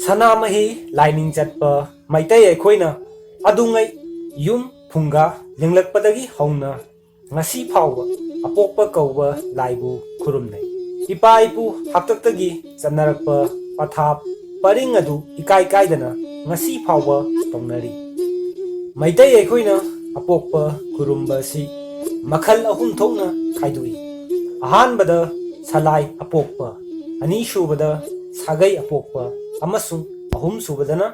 ꯁꯅꯥꯃꯍꯤ ꯂꯥꯏꯅꯤꯡ ꯆꯠꯄ ꯃꯩꯇꯩ ꯑꯩꯈꯣꯏꯅ ꯑꯗꯨꯉꯩ ꯌꯨꯝ ꯐꯨꯡꯒꯥ ꯂꯤꯡꯂꯛꯄꯗꯒꯤ ꯍꯧꯅ ꯉꯁꯤ ꯐꯥꯎꯕ ꯑꯄꯣꯛꯄ ꯀꯧꯕ ꯂꯥꯏꯕꯨ ꯈꯨꯔꯨꯝꯅꯩ꯫ ꯏꯄꯥ ꯏꯄꯨ ꯍꯥꯛꯇꯛꯇꯒꯤ ꯆꯠꯅꯔꯛꯄ ꯄꯊꯥꯞ ꯄꯔꯤꯡ ꯑꯗꯨ ꯏꯀꯥꯏ ꯀꯥꯏꯗꯅ ꯉꯁꯤ ꯐꯥꯎꯕ ꯇꯧꯅꯔꯤ꯫ ꯃꯩꯇꯩ ꯑꯩꯈꯣꯏꯅ ꯑꯄꯣꯛꯄ ꯈꯨꯔꯨꯝꯕ ꯑꯁꯤ ꯃꯈꯜ ꯑꯍꯨꯝ ꯊꯣꯛꯅ ꯈꯥꯏꯗꯣꯛꯏ꯫ ꯑꯍꯥꯟꯕꯗ ꯁꯂꯥꯏ ꯑꯄꯣꯛꯄ, ꯑꯅꯤꯁꯨꯕꯗ ꯁꯥꯒꯩ ꯑꯄꯣꯛꯄ ꯑꯃꯁꯨꯡ ꯑꯍꯨꯝꯁꯨꯕꯗꯅ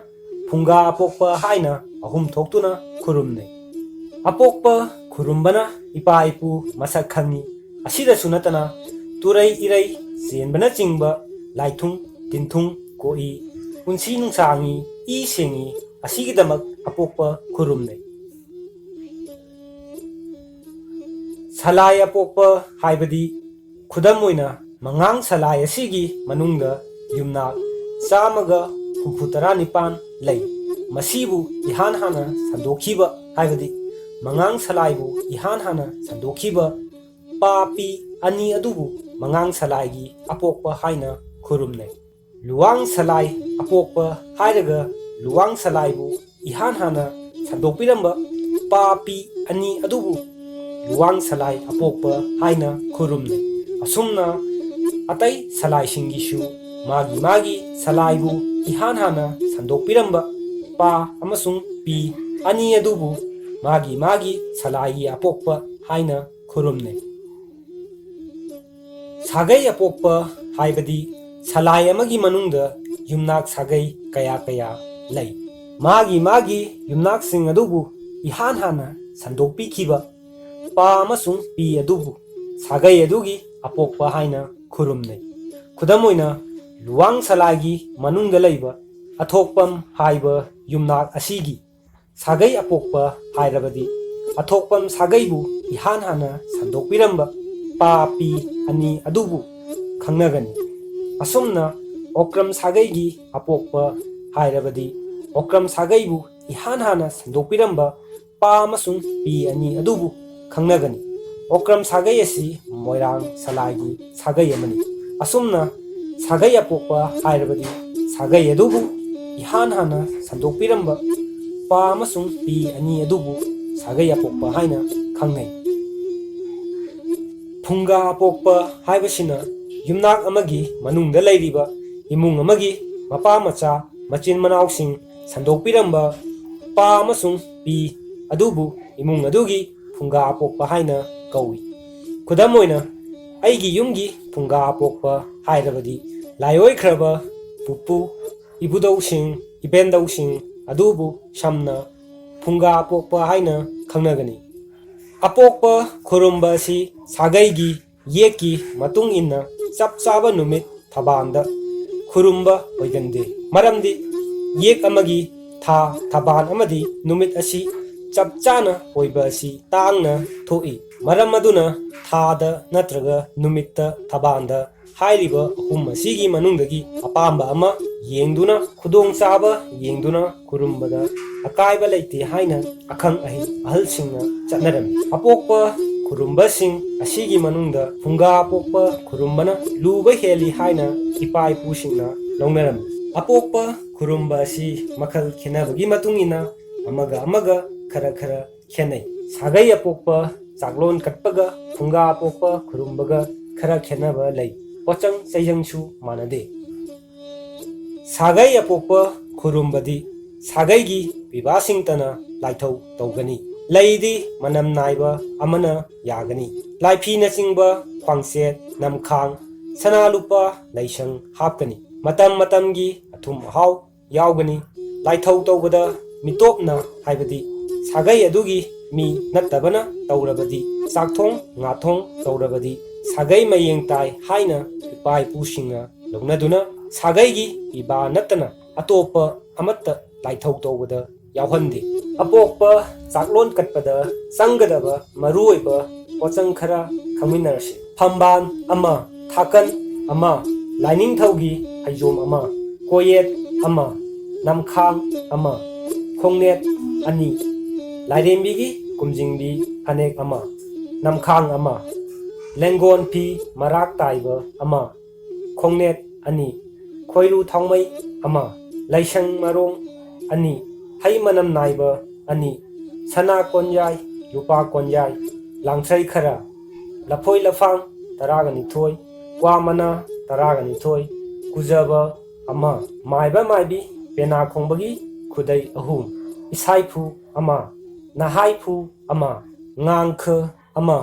ꯐꯨꯡꯒꯥ ꯑꯄꯣꯛꯄ ꯍꯥꯏꯅ ꯑꯍꯨꯝ ꯊꯣꯛꯇꯨꯅ ꯈꯨꯔꯨꯝꯅꯩ꯫ ꯑꯄꯣꯛꯄ ꯈꯨꯔꯨꯝꯕꯅ ꯏꯄꯥ ꯏꯄꯨ ꯃꯁꯛ ꯈꯪꯉꯤ꯫ ꯑꯁꯤꯗꯁꯨ ꯅꯠꯇꯅ ꯇꯨꯔꯩ ꯏꯔꯩ ꯆꯦꯟꯕꯅꯆꯤꯡꯕ ꯂꯥꯏꯊꯨꯡ ꯇꯤꯟꯊꯨꯡ ꯀꯣꯛꯏ, ꯄꯨꯟꯁꯤ ꯅꯨꯡꯁꯥꯡꯏ, ꯏ ꯁꯦꯡꯏ ꯑꯁꯤꯒꯤꯗꯃꯛ ꯑꯄꯣꯛꯄ ꯈꯨꯔꯨꯝꯅꯩ꯫ ꯁꯂꯥꯏ ꯑꯄꯣꯛꯄ ꯍꯥꯏꯕꯗꯤ ꯈꯨꯗꯝ ꯑꯣꯏꯅ ꯃꯉꯥꯡ ꯁꯂꯥꯏ ꯑꯁꯤꯒꯤ ꯃꯅꯨꯡꯗ ꯌꯨꯝꯅꯥꯛ 139 ꯂꯩ꯫ ꯃꯁꯤꯕꯨ ꯏꯍꯥꯟ ꯍꯥꯟꯅ ꯁꯟꯗꯣꯛꯈꯤꯕ ꯍꯥꯏꯕꯗꯤ ꯃꯉꯥꯡ ꯁꯂꯥꯏꯕꯨ ꯏꯍꯥꯟ ꯍꯥꯟꯅ ꯁꯟꯗꯣꯛꯈꯤꯕ ꯄꯥꯄꯤ ꯑꯅꯤ ꯑꯗꯨꯕꯨ ꯃꯉꯥꯡ ꯁꯂꯥꯏꯒꯤ ꯑꯄꯣꯛꯄ ꯍꯥꯏꯅ ꯈꯨꯔꯨꯝꯅꯩ꯫ ꯂꯨꯋꯥꯡ ꯁꯂꯥꯏ ꯑꯄꯣꯛꯄ ꯍꯥꯏꯔꯒ ꯂꯨꯋꯥꯡ ꯁꯂꯥꯏꯕꯨ ꯏꯍꯥꯟ ꯍꯥꯟꯅ ꯁꯟꯗꯣꯛꯄꯤꯔꯝꯕ ꯄꯥꯄꯤ ꯑꯅꯤ ꯑꯗꯨꯕꯨ ꯂꯨꯋꯥꯡ ꯁꯂꯥꯏ ꯑꯄꯣꯛꯄ ꯍꯥꯏꯅ ꯈꯨꯔꯨꯝꯅꯩ꯫ ꯑꯁꯨꯝꯅ ꯑꯇꯩ ꯁꯂꯥꯏꯁꯤꯡꯒꯤꯁꯨ ꯃꯥꯒꯤ ꯃꯥꯒꯤ ꯁꯂꯥꯏꯕꯨ ꯏꯍꯥꯟ ꯍꯥꯟꯅ ꯁꯟꯗꯣꯛꯄꯤꯔꯝꯕ ꯄꯥ ꯑꯃꯁꯨꯡ ꯄꯤ ꯑꯅꯤ ꯑꯗꯨꯕꯨ ꯃꯥꯒꯤ ꯃꯥꯒꯤ ꯁꯂꯥꯏꯒꯤ ꯑꯄꯣꯛꯄ ꯍꯥꯏꯅ ꯈꯨꯔꯨꯝꯅꯩ꯫ ꯁꯥꯒꯩ ꯑꯄꯣꯛꯄ ꯍꯥꯏꯕꯗꯤ ꯁꯂꯥꯏ ꯑꯃꯒꯤ ꯃꯅꯨꯡꯗ ꯌꯨꯝꯅꯥꯛ ꯁꯥꯒꯩ ꯀꯌꯥ ꯀꯌꯥ ꯂꯩ꯫ ꯃꯥꯒꯤ ꯃꯥꯒꯤ ꯌꯨꯝꯅꯥꯛꯁꯤꯡ ꯑꯗꯨꯕꯨ ꯏꯍꯥꯟ ꯍꯥꯟꯅ ꯁꯟꯗꯣꯛꯄꯤꯈꯤꯕ ꯄꯥ ꯑꯃꯁꯨꯡ ꯄꯤ ꯑꯗꯨꯕꯨ ꯁꯥꯒꯩ ꯑꯗꯨꯒꯤ ꯑꯄꯣꯛꯄ ꯍꯥꯏꯅ ꯈꯨꯔꯨꯝꯅꯩ꯫ ꯈꯨꯗꯝ ꯑꯣꯏꯅ ꯂꯨꯋꯥꯡ ꯁꯂꯥꯏꯒꯤ ꯃꯅꯨꯡꯗ ꯂꯩꯕ ꯑꯊꯣꯛꯄꯝ ꯍꯥꯏꯕ ꯌꯨꯝꯅꯥꯛ ꯑꯁꯤꯒꯤ ꯁꯥꯒꯩ ꯑꯄꯣꯛꯄ ꯍꯥꯏꯔꯕꯗꯤ ꯑꯊꯣꯛꯄꯝ ꯁꯥꯒꯩꯕꯨ ꯏꯍꯥꯟ ꯍꯥꯟꯅ ꯁꯟꯗꯣꯛꯄꯤꯔꯝꯕ ꯄꯥ ꯄꯤ ꯑꯅꯤ ꯑꯗꯨꯕꯨ ꯈꯪꯅꯒꯅꯤ꯫ ꯑꯁꯨꯝꯅ ꯑꯣꯀ꯭ꯔꯝ ꯁꯥꯒꯩꯒꯤ ꯑꯄꯣꯛꯄ ꯍꯥꯏꯔꯕꯗꯤ ꯑꯣꯀ꯭ꯔꯝ ꯁꯥꯒꯩꯕꯨ ꯏꯍꯥꯟ ꯍꯥꯟꯅ ꯁꯟꯗꯣꯛꯄꯤꯔꯝꯕ ꯄꯥ ꯑꯃꯁꯨꯡ ꯄꯤ ꯑꯅꯤ ꯑꯗꯨꯕꯨ ꯈꯪꯅꯒꯅꯤ꯫ ꯑꯣꯀ꯭ꯔꯝ ꯁꯥꯒꯩ ꯑꯁꯤ ꯃꯣꯏꯔꯥꯡ ꯁꯂꯥꯏꯒꯤ ꯁꯥꯒꯩ ꯑꯃꯅꯤ꯫ ꯑꯁꯨꯝꯅ ꯁꯥꯒꯩ ꯑꯄꯣꯛꯄ ꯍꯥꯏꯔꯕꯗꯤ ꯁꯥꯒꯩ ꯑꯗꯨꯕꯨ ꯏꯍꯥꯟ ꯍꯥꯟꯅ ꯁꯟꯗꯣꯛꯄꯤꯔꯝꯕ ꯄꯥ ꯑꯃꯁꯨꯡ ꯄꯤ ꯑꯅꯤ ꯑꯗꯨꯕꯨ ꯁꯥꯒꯩ ꯑꯄꯣꯛꯄ ꯍꯥꯏꯅ ꯈꯪꯅꯩ꯫ ꯐꯨꯡꯒꯥ ꯑꯄꯣꯛꯄ ꯍꯥꯏꯕꯁꯤꯅ ꯌꯨꯝꯅꯥꯛ ꯑꯃꯒꯤ ꯃꯅꯨꯡꯗ ꯂꯩꯔꯤꯕ ꯏꯃꯨꯡ ꯑꯃꯒꯤ ꯃꯄꯥ ꯃꯆꯥ ꯃꯆꯤꯟ ꯃꯅꯥꯎꯁꯤꯡ ꯁꯟꯗꯣꯛꯄꯤꯔꯝꯕ ꯄꯥ ꯑꯃꯁꯨꯡ ꯄꯤ ꯑꯗꯨꯕꯨ ꯏꯃꯨꯡ ꯑꯗꯨꯒꯤ ꯐꯨꯡꯒꯥ ꯑꯄꯣꯛꯄ ꯍꯥꯏꯅ ꯀꯧꯏ꯫ ꯈꯨꯗꯝ ꯑꯣꯏꯅ ꯑꯩꯒꯤ ꯌꯨꯝꯒꯤ ꯐꯨꯡꯒꯥ ꯑꯄꯣꯛꯄ ꯍꯥꯏꯔꯕꯗꯤ ꯂꯥꯏꯑꯣꯏꯈ꯭ꯔꯕ ꯄꯨꯄꯨ ꯏꯕꯨꯙꯧꯁꯤꯡ ꯏꯕꯦꯟꯗꯧꯁꯤꯡ ꯑꯗꯨꯕꯨ ꯁꯝꯅ ꯐꯨꯡꯒꯥ ꯑꯄꯣꯛꯄ ꯍꯥꯏꯅ ꯈꯪꯅꯒꯅꯤ꯫ ꯑꯄꯣꯛꯄ ꯈꯨꯔꯨꯝꯕ ꯑꯁꯤ ꯁꯥꯒꯩꯒꯤ ꯌꯦꯛꯀꯤ ꯃꯇꯨꯡ ꯏꯟꯅ ꯆꯞ ꯆꯥꯕ ꯅꯨꯃꯤꯠ ꯊꯕꯥꯟꯗ ꯈꯨꯔꯨꯝꯕ ꯑꯣꯏꯒꯟꯗꯦ꯫ ꯃꯔꯝꯗꯤ ꯌꯦꯛ ꯑꯃꯒꯤ ꯊꯥ ꯊꯕꯥꯟ ꯑꯃꯗꯤ ꯅꯨꯃꯤꯠ ꯑꯁꯤ ꯆꯞ ꯆꯥꯅ ꯑꯣꯏꯕ ꯑꯁꯤ ꯇꯥꯡꯅ ꯊꯣꯛꯏ꯫ ꯃꯔꯝ ꯑꯗꯨꯅ ꯊꯥꯗ ꯅꯠꯇ꯭ꯔꯒ ꯅꯨꯃꯤꯠꯇ ꯊꯕꯥꯟꯗ ꯍꯥꯏꯔꯤꯕ ꯑꯍꯨꯝ ꯑꯁꯤꯒꯤ ꯃꯅꯨꯡꯗꯒꯤ ꯑꯄꯥꯝꯕ ꯑꯃ ꯌꯦꯡꯗꯨꯅ ꯈꯨꯗꯣꯡꯆꯥꯕ ꯌꯦꯡꯗꯨꯅ ꯈꯨꯔꯨꯝꯕꯗ ꯑꯀꯥꯏꯕ ꯂꯩꯇꯦ ꯍꯥꯏꯅ ꯑꯈꯪ ꯑꯍꯩ ꯑꯍꯜꯁꯤꯡꯅ ꯆꯠꯅꯔꯝꯃꯤ꯫ ꯑꯄꯣꯛꯄ ꯈꯨꯔꯨꯝꯕꯁꯤꯡ ꯑꯁꯤꯒꯤ ꯃꯅꯨꯡꯗ ꯐꯨꯡꯒꯥ ꯑꯄꯣꯛꯄ ꯈꯨꯔꯨꯝꯕꯅ ꯂꯨꯕ ꯍꯦꯜꯂꯤ ꯍꯥꯏꯅ ꯏꯄꯥ ꯏꯄꯨꯁꯤꯡꯅ ꯂꯧꯅꯔꯝꯃꯤ꯫ ꯑꯄꯣꯛꯄ ꯈꯨꯔꯨꯝꯕ ꯑꯁꯤ ꯃꯈꯜ ꯈꯦꯟꯅꯕꯒꯤ ꯃꯇꯨꯡ ꯏꯟꯅ ꯑꯃꯒ ꯑꯃꯒ ꯈꯔ ꯈꯔ ꯈꯦꯟꯅꯩ꯫ ꯁꯥꯒꯩ ꯑꯄꯣꯛꯄ ꯆꯥꯛꯂꯣꯟ ꯀꯠꯄꯒ ꯐꯨꯡꯒꯥ ꯑꯄꯣꯛꯄ ꯈꯨꯔꯨꯝꯕꯒ ꯈꯔ ꯈꯦꯟꯅꯕ ꯂꯩ꯫ ꯄꯣꯠꯆꯪ ꯆꯩꯖꯪꯁꯨ ꯃꯥꯟꯅꯗꯦ꯫ ꯁꯥꯒꯩ ꯑꯄꯣꯛꯄ ꯈꯨꯔꯨꯝꯕꯗꯤ ꯁꯥꯒꯩꯒꯤ ꯄꯤꯕꯥꯁꯤꯡꯇꯅ ꯂꯥꯏꯊꯧ ꯇꯧꯒꯅꯤ꯫ ꯂꯩꯗꯤ ꯃꯅꯝ ꯅꯥꯏꯕ ꯑꯃꯅ ꯌꯥꯒꯅꯤ꯫ ꯂꯥꯏꯐꯤꯅꯆꯤꯡꯕ ꯈ꯭ꯋꯥꯡꯆꯦꯠ ꯅꯝꯈꯥꯡ ꯁꯅꯥ ꯂꯨꯄꯥ ꯂꯩꯁꯪ ꯍꯥꯞꯀꯅꯤ꯫ ꯃꯇꯝ ꯃꯇꯝꯒꯤ ꯑꯊꯨꯝ ꯑꯍꯥꯎ ꯌꯥꯎꯒꯅꯤ꯫ ꯂꯥꯏꯊꯧ ꯇꯧꯕꯗ ꯃꯤꯇꯣꯞꯅ ꯍꯥꯏꯕꯗꯤ ꯁꯥꯒꯩ ꯑꯗꯨꯒꯤ ꯃꯤ ꯅꯠꯇꯕꯅ ꯇꯧꯔꯕꯗꯤ ꯆꯥꯛꯊꯣꯡ ꯉꯥꯊꯣꯡ ꯇꯧꯔꯕꯗꯤ ꯁꯥꯒꯩ ꯃꯌꯦꯡ ꯇꯥꯏ ꯍꯥꯏꯅ ꯏꯄꯥ ꯏꯄꯨꯁꯤꯡꯅ ꯂꯧꯅꯗꯨꯅ ꯁꯥꯒꯩꯒꯤ ꯄꯤꯕꯥ ꯅꯠꯇꯅ ꯑꯇꯣꯞꯄ ꯑꯃꯠꯇ ꯂꯥꯏꯊꯧ ꯇꯧꯕꯗ ꯌꯥꯎꯍꯟꯗꯦ꯫ ꯑꯄꯣꯛꯄ ꯆꯥꯛꯂꯣꯟ ꯀꯠꯄꯗ ꯆꯪꯒꯗꯕ ꯃꯔꯨꯑꯣꯏꯕ ꯄꯣꯠꯆꯪ ꯈꯔ ꯈꯪꯃꯤꯟꯅꯔꯁꯤ꯫ ꯐꯝꯕꯥꯟ ꯑꯃ, ꯊꯥꯀꯟ ꯑꯃ, ꯂꯥꯏꯅꯤꯡꯊꯧꯒꯤ ꯐꯩꯖꯣꯝ ꯑꯃ, ꯀꯣꯌꯦꯠ ꯑꯃ, ꯅꯝꯈꯥꯡ ꯑꯃ, ꯈꯣꯡꯅꯦꯠ ꯑꯅꯤ, ꯂꯥꯏꯔꯦꯝꯕꯤꯒꯤ ꯀꯨꯝꯖꯤꯡꯕꯤ ꯐꯅꯦꯛ ꯑꯃ, ꯅꯝꯈꯥꯡ ꯑꯃ, ꯂꯦꯡꯒꯣꯟ ꯐꯤ ꯃꯔꯥꯛ ꯇꯥꯏꯕ ꯑꯃ, ꯈꯣꯡꯅꯦꯠ ꯑꯅꯤ, ꯈꯣꯏꯔꯨ ꯊꯥꯎꯃꯩ ꯑꯃ, ꯂꯩꯁꯪ ꯃꯔꯣꯡ ꯑꯅꯤ ꯍꯩ ꯃꯅꯝ ꯅꯥꯏꯕ ꯑꯅꯤ ꯁꯅꯥ ꯀꯣꯟꯌꯥꯏ ꯂꯨꯄꯥ ꯀꯣꯟꯌꯥꯏ ꯂꯥꯡꯊ꯭ꯔꯩ ꯈꯔ ꯂꯐꯣꯏ ꯂꯐꯥꯡ 12 ꯀ꯭ꯋꯥ ꯃꯅꯥ 12 ꯀꯨꯖꯕ ꯑꯃ ꯃꯥꯏꯕ ꯃꯥꯏꯕꯤ ꯄꯦꯅꯥ ꯈꯣꯡꯕꯒꯤ ꯈꯨꯗꯩ 3 ꯏꯁꯥꯏꯐꯨ ꯑꯃ ꯅꯍꯥꯏꯐꯨ ꯑꯃ ꯉꯥꯡꯈ ꯑꯃ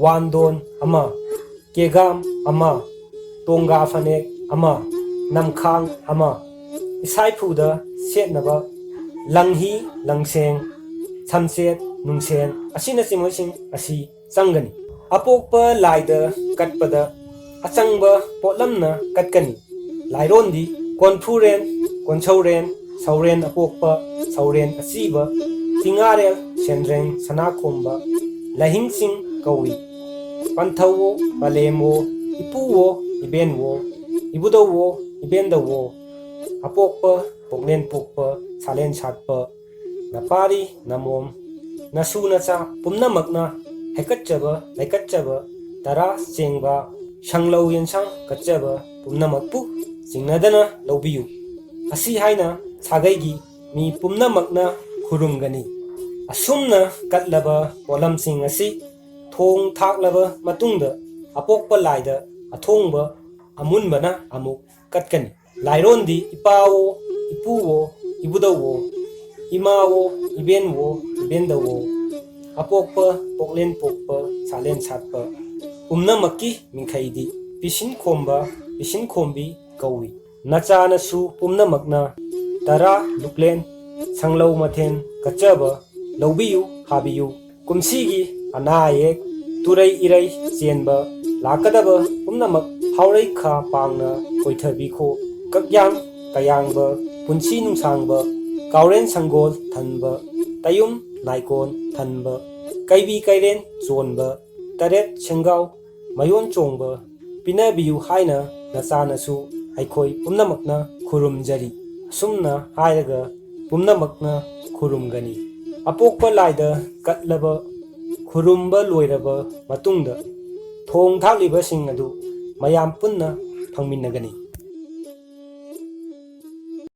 ꯋꯥꯟꯗꯣꯟ ꯑꯃ ꯀꯦꯒꯥꯝ ꯑꯃ ꯇꯣꯡꯒꯥ ꯐꯅꯦꯛ ꯑꯃ ꯅꯝꯈꯥꯡ ꯑꯃ ꯏꯁꯥꯏꯐꯨꯗ ꯁꯦꯠꯅꯕ ꯂꯪꯍꯤ ꯂꯪꯁꯦꯡ ꯁꯝꯆꯦꯠ ꯅꯨꯡꯁꯦꯟ ꯑꯁꯤꯅꯆꯤꯡꯕꯁꯤꯡ ꯑꯁꯤ ꯆꯪꯒꯅꯤ ꯑꯄꯣꯛꯄ ꯂꯥꯏꯗ ꯀꯠꯄꯗ ꯑꯆꯪꯕ ꯄꯣꯠꯂꯝꯅ ꯀꯠꯀꯅꯤ ꯂꯥꯏꯔꯣꯟꯗꯤ ꯀꯣꯟꯐꯨꯔꯦꯟ ꯀꯣꯟꯁꯧꯔꯦꯟ ꯁꯧꯔꯦꯟ ꯑꯄꯣꯛꯄ ꯁꯧꯔꯦꯟ ꯑꯁꯤꯕ ꯆꯤꯉꯥꯔꯦꯜ ꯁꯦꯟꯗ꯭ꯔꯦꯡ ꯁꯅꯥꯈꯣꯝꯕ ꯂꯥꯏꯍꯤꯡꯁꯤꯡ ꯀꯧꯏ ꯄꯟꯊꯧꯋꯣ ꯄꯂꯦꯝꯋꯣ ꯏꯄꯨꯋꯣ ꯏꯕꯦꯟꯋꯣ ꯏꯕꯨꯗꯧꯋꯣ ꯏꯕꯦꯟꯗꯧꯋꯣ ꯑꯄꯣꯛꯄ ꯄꯣꯛꯂꯦꯟ ꯄꯣꯛꯄ ꯁꯥꯂꯦꯟ ꯁꯥꯠꯄ ꯅꯄꯥꯔꯤ ꯅꯃꯣꯝ ꯅꯁꯨ ꯅꯆꯥ ꯄꯨꯝꯅꯃꯛꯅ ꯍꯦꯀꯠꯆꯕ ꯂꯩꯀꯠꯆꯕ ꯇꯔꯥ ꯆꯦꯡꯕ ꯁꯪꯂꯧ ꯌꯦꯟꯁꯥꯡ ꯀꯠꯆꯕ ꯄꯨꯝꯅꯃꯛꯄꯨ ꯆꯤꯡꯅꯗꯅ ꯂꯧꯕꯤꯌꯨ ꯑꯁꯤ ꯍꯥꯏꯅ ꯁꯥꯒꯩꯒꯤ ꯃꯤ ꯄꯨꯝꯅꯃꯛꯅ ꯈꯨꯔꯨꯝꯒꯅꯤ ꯑꯁꯨꯝꯅ ꯀꯠꯂꯕ ꯄꯣꯠꯂꯝꯁꯤꯡ ꯑꯁꯤ ꯊꯣꯡ ꯊꯥꯛꯂꯕ ꯃꯇꯨꯡꯗ ꯑꯄꯣꯛꯄ ꯂꯥꯏꯗ ꯑꯊꯣꯡꯕ ꯑꯃꯨꯟꯕꯅ ꯑꯃꯨꯛ ꯀꯠꯀꯅꯤ ꯂꯥꯏꯔꯣꯟꯗꯤ ꯏꯄꯥꯋꯣ ꯏꯄꯨꯋꯣ ꯏꯕꯨꯗꯧꯋꯣ ꯏꯃꯥꯋꯣ ꯏꯕꯦꯟꯋꯣ ꯏꯕꯦꯟꯗꯧꯋꯣ ꯑꯄꯣꯛꯄ ꯄꯣꯛꯂꯦꯟ ꯄꯣꯛꯄ ꯁꯥꯂꯦꯟ ꯁꯥꯠꯄ ꯄꯨꯝꯅꯃꯛꯀꯤ ꯃꯤꯡꯈꯩꯗꯤ ꯄꯤꯁꯤꯟ ꯈꯣꯝꯕ ꯄꯤꯁꯤꯟ ꯈꯣꯝꯕꯤ ꯀꯧꯏ ꯅꯆꯥꯅꯁꯨ ꯄꯨꯝꯅꯃꯛꯅ ꯇꯔꯥ ꯂꯨꯛꯂꯦꯟ ꯁꯪꯂꯧ ꯃꯊꯦꯟ ꯀꯠꯆꯕ ꯂꯧꯕꯤꯌꯨ ꯍꯥꯕꯤꯌꯨ ꯀꯨꯝꯁꯤꯒꯤ ꯑꯅꯥ ꯑꯌꯦꯛ ꯇꯨꯔꯩ ꯏꯔꯩ ꯆꯦꯟꯕ ꯂꯥꯛꯀꯗꯕ ꯄꯨꯝꯅꯃꯛ ꯍꯥꯎꯔꯩ ꯈꯥ ꯄꯥꯡꯅ ꯀꯣꯏꯊꯕꯤꯈꯣ ꯀꯛꯌꯥꯡ ꯀꯌꯥꯡꯕ ꯄꯨꯟꯁꯤ ꯅꯨꯡꯁꯥꯡꯕ ꯀꯥꯎꯔꯦꯟ ꯁꯪꯒꯣꯜ ꯊꯟꯕ ꯇꯌꯨꯝ ꯅꯥꯏꯀꯣꯟ ꯊꯟꯕ ꯀꯩꯕꯤ ꯀꯩꯔꯦꯟ ꯆꯣꯟꯕ ꯇꯔꯦꯠ ꯁꯦꯡꯒꯥꯎ ꯃꯌꯣꯟ ꯆꯣꯡꯕ ꯄꯤꯅꯕꯤꯌꯨ ꯍꯥꯏꯅ ꯅꯆꯥꯅꯁꯨ ꯑꯩꯈꯣꯏ ꯄꯨꯝꯅꯃꯛꯅ ꯈꯨꯔꯨꯝꯖꯔꯤ ꯑꯁꯨꯝꯅ ꯍꯥꯏꯔꯒ ꯄꯨꯝꯅꯃꯛꯅ ꯈꯨꯔꯨꯝꯒꯅꯤ ꯑꯄꯣꯛꯄ ꯂꯥꯏꯗ ꯀꯠꯂꯕ ꯈꯨꯔꯨꯝꯕ ꯂꯣꯏꯔꯕ ꯃꯇꯨꯡꯗ ꯊꯣꯡ ꯊꯥꯛꯂꯤꯕꯁꯤꯡ ꯑꯗꯨ ꯃꯌꯥꯝ ꯄꯨꯟꯅ ꯐꯪꯃꯤꯟꯅꯒꯅꯤ